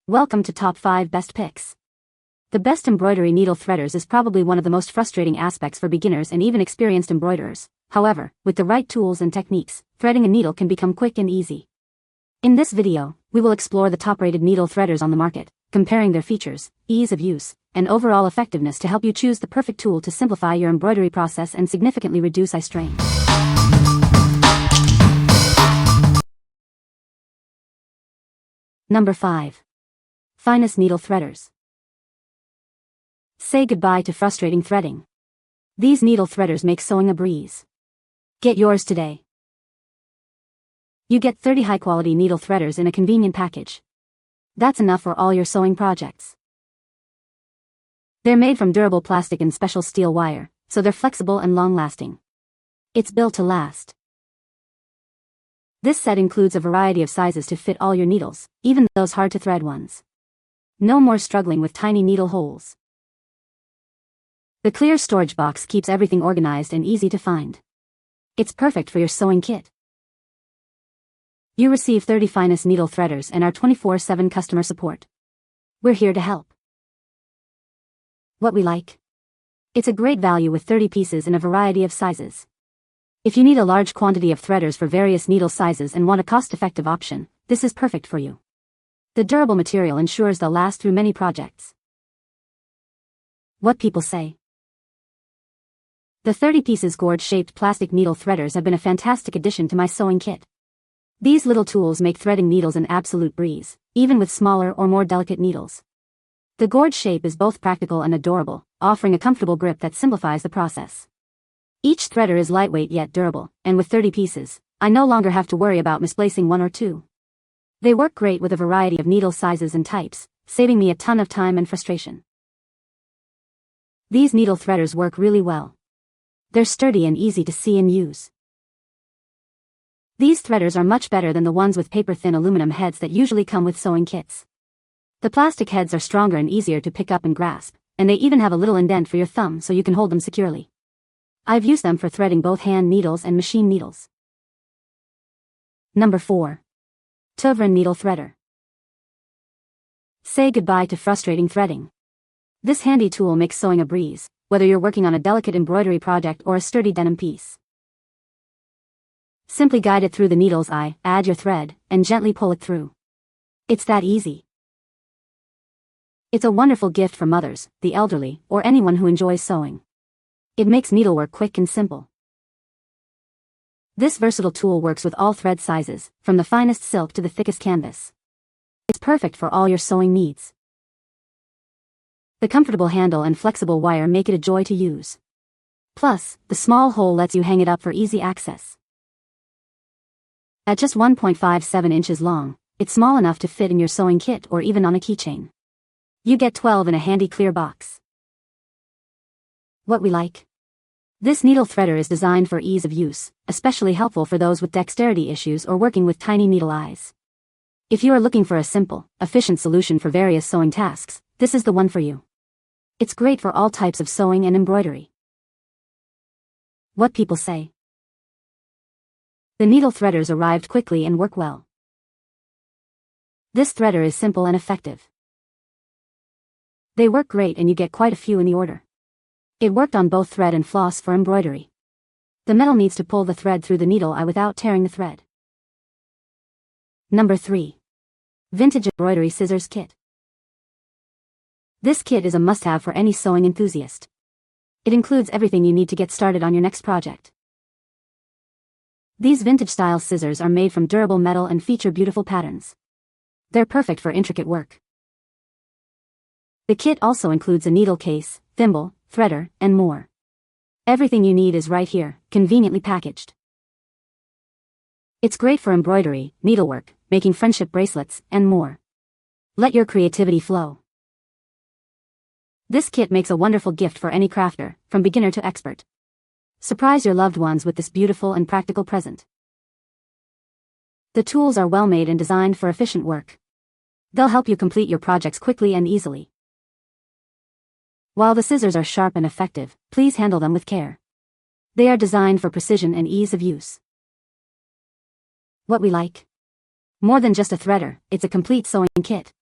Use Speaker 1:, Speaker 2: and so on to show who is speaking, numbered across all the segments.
Speaker 1: Welcome to Top 5 Best Picks. The best embroidery needle threaders is probably one of the most frustrating aspects for beginners and even experienced embroiderers. However, with the right tools and techniques, threading a needle can become quick and easy. In this video, we will explore the top-rated needle threaders on the market, comparing their features, ease of use, and overall effectiveness to help you choose the perfect tool to simplify your embroidery process and significantly reduce eye strain. Number 5. Phinus Needle Threaders. Say goodbye to frustrating threading. These needle threaders make sewing a breeze. Get yours today. You get 30 high-quality needle threaders in a convenient package. That's enough for all your sewing projects. They're made from durable plastic and special steel wire, so they're flexible and long-lasting. It's built to last. This set includes a variety of sizes to fit all your needles, even those hard-to-thread ones. No more struggling with tiny needle holes. The clear storage box keeps everything organized and easy to find. It's perfect for your sewing kit. You receive 30 Phinus needle threaders and our 24/7 customer support. We're here to help. What we like? It's a great value with 30 pieces in a variety of sizes. If you need a large quantity of threaders for various needle sizes and want a cost-effective option, this is perfect for you. The durable material ensures they'll last through many projects. What people say. The 30 pieces gourd-shaped plastic needle threaders have been a fantastic addition to my sewing kit. These little tools make threading needles an absolute breeze, even with smaller or more delicate needles. The gourd shape is both practical and adorable, offering a comfortable grip that simplifies the process. Each threader is lightweight yet durable, and with 30 pieces, I no longer have to worry about misplacing one or two. They work great with a variety of needle sizes and types, saving me a ton of time and frustration. These needle threaders work really well. They're sturdy and easy to see and use. These threaders are much better than the ones with paper-thin aluminum heads that usually come with sewing kits. The plastic heads are stronger and easier to pick up and grasp, and they even have a little indent for your thumb so you can hold them securely. I've used them for threading both hand needles and machine needles. Number 4. TOOVREN Needle Threader. Say goodbye to frustrating threading. This handy tool makes sewing a breeze, whether you're working on a delicate embroidery project or a sturdy denim piece. Simply guide it through the needle's eye, add your thread, and gently pull it through. It's that easy. It's a wonderful gift for mothers, the elderly, or anyone who enjoys sewing. It makes needlework quick and simple. This versatile tool works with all thread sizes, from the finest silk to the thickest canvas. It's perfect for all your sewing needs. The comfortable handle and flexible wire make it a joy to use. Plus, the small hole lets you hang it up for easy access. At just 1.57 inches long, it's small enough to fit in your sewing kit or even on a keychain. You get 12 in a handy clear box. What we like? This needle threader is designed for ease of use, especially helpful for those with dexterity issues or working with tiny needle eyes. If you are looking for a simple, efficient solution for various sewing tasks, this is the one for you. It's great for all types of sewing and embroidery. What people say. The needle threaders arrived quickly and work well. This threader is simple and effective. They work great and you get quite a few in the order. It worked on both thread and floss for embroidery. The metal needs to pull the thread through the needle eye without tearing the thread. Number 3. Vintage Embroidery Scissors Kit. This kit is a must-have for any sewing enthusiast. It includes everything you need to get started on your next project. These vintage-style scissors are made from durable metal and feature beautiful patterns. They're perfect for intricate work. The kit also includes a needle case, thimble, threader, and more. Everything you need is right here, conveniently packaged. It's great for embroidery, needlework, making friendship bracelets, and more. Let your creativity flow. This kit makes a wonderful gift for any crafter, from beginner to expert. Surprise your loved ones with this beautiful and practical present. The tools are well made and designed for efficient work. They'll help you complete your projects quickly and easily. While the scissors are sharp and effective, please handle them with care. They are designed for precision and ease of use. What we like? More than just a threader, it's a complete sewing kit.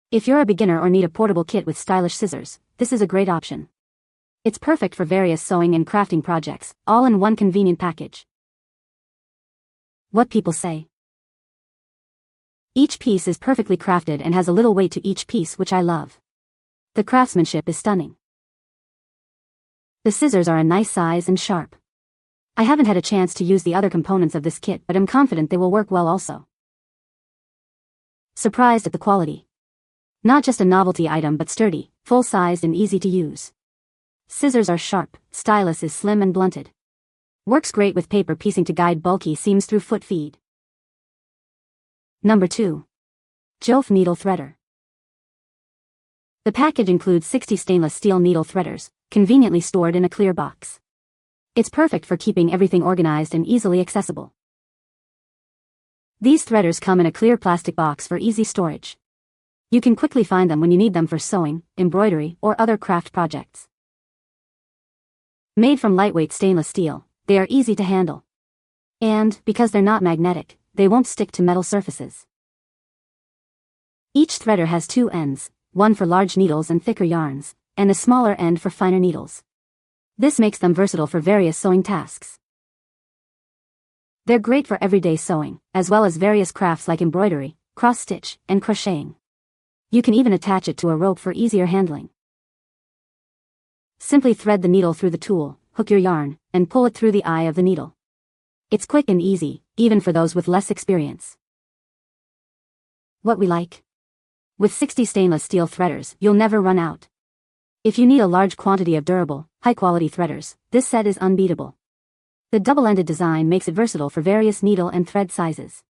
Speaker 1: If you're a beginner or need a portable kit with stylish scissors, this is a great option. It's perfect for various sewing and crafting projects, all in one convenient package. What people say. Each piece is perfectly crafted and has a little weight to each piece, which I love. The craftsmanship is stunning. The scissors are a nice size and sharp. I haven't had a chance to use the other components of this kit, but I'm confident they will work well also. Surprised at the quality. Not just a novelty item but sturdy, full-sized and easy to use. Scissors are sharp, stylus is slim and blunted. Works great with paper piecing to guide bulky seams through foot feed. Number 2. Jofefe Needle Threader. The package includes 60 stainless steel needle threaders, conveniently stored in a clear box. It's perfect for keeping everything organized and easily accessible. These threaders come in a clear plastic box for easy storage. You can quickly find them when you need them for sewing, embroidery, or other craft projects. Made from lightweight stainless steel, they are easy to handle. And, because they're not magnetic, they won't stick to metal surfaces. Each threader has 2 ends, one for large needles and thicker yarns, and a smaller end for finer needles. This makes them versatile for various sewing tasks. They're great for everyday sewing, as well as various crafts like embroidery, cross-stitch, and crocheting. You can even attach it to a rope for easier handling. Simply thread the needle through the tool, hook your yarn, and pull it through the eye of the needle. It's quick and easy, even for those with less experience. What we like. With 60 stainless steel threaders, you'll never run out. If you need a large quantity of durable, high-quality threaders, this set is unbeatable. The double-ended design makes it versatile for various needle and thread sizes.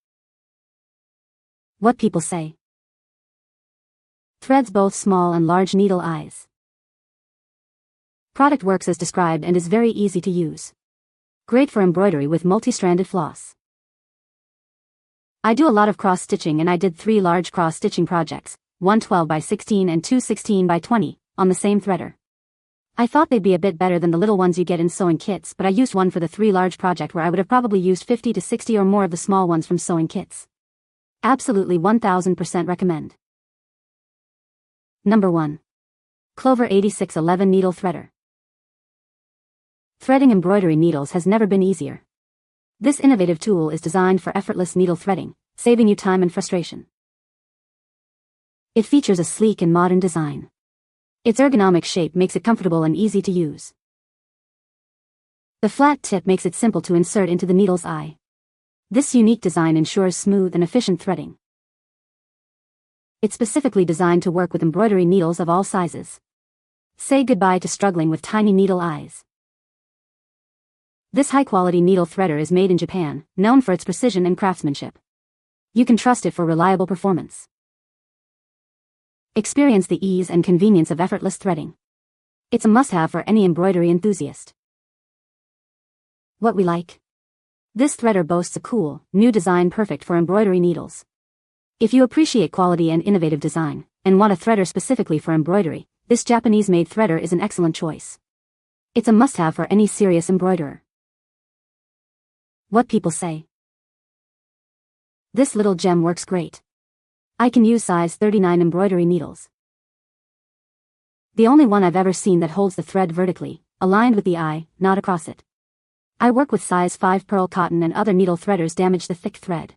Speaker 1: What people say. Threads both small and large needle eyes. Product works as described and is very easy to use. Great for embroidery with multi-stranded floss. I do a lot of cross-stitching and I did 3 large cross-stitching projects, one 12 by 16 and 2 16 by 20, on the same threader. I thought they'd be a bit better than the little ones you get in sewing kits, but I used one for the 3 large project where I would have probably used 50 to 60 or more of the small ones from sewing kits. Absolutely 1000% recommend. Number 1. Clover 8611 Needle Threader. Threading embroidery needles has never been easier. This innovative tool is designed for effortless needle threading, saving you time and frustration. It features a sleek and modern design. Its ergonomic shape makes it comfortable and easy to use. The flat tip makes it simple to insert into the needle's eye. This unique design ensures smooth and efficient threading. It's specifically designed to work with embroidery needles of all sizes. Say goodbye to struggling with tiny needle eyes. This high-quality needle threader is made in Japan, known for its precision and craftsmanship. You can trust it for reliable performance. Experience the ease and convenience of effortless threading. It's a must-have for any embroidery enthusiast. What we like. This threader boasts a cool, new design perfect for embroidery needles. If you appreciate quality and innovative design, and want a threader specifically for embroidery, this Japanese-made threader is an excellent choice. It's a must-have for any serious embroiderer. What people say. This little gem works great. I can use size 39 embroidery needles. The only one I've ever seen that holds the thread vertically, aligned with the eye, not across it. I work with size 5 pearl cotton and other needle threaders damage the thick thread.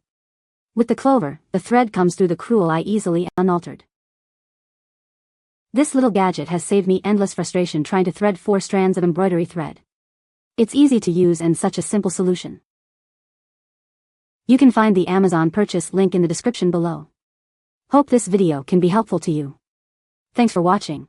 Speaker 1: With the Clover, the thread comes through the cruel eye easily, unaltered. This little gadget has saved me endless frustration trying to thread 4 strands of embroidery thread. It's easy to use and such a simple solution. You can find the Amazon purchase link in the description below. Hope this video can be helpful to you. Thanks for watching.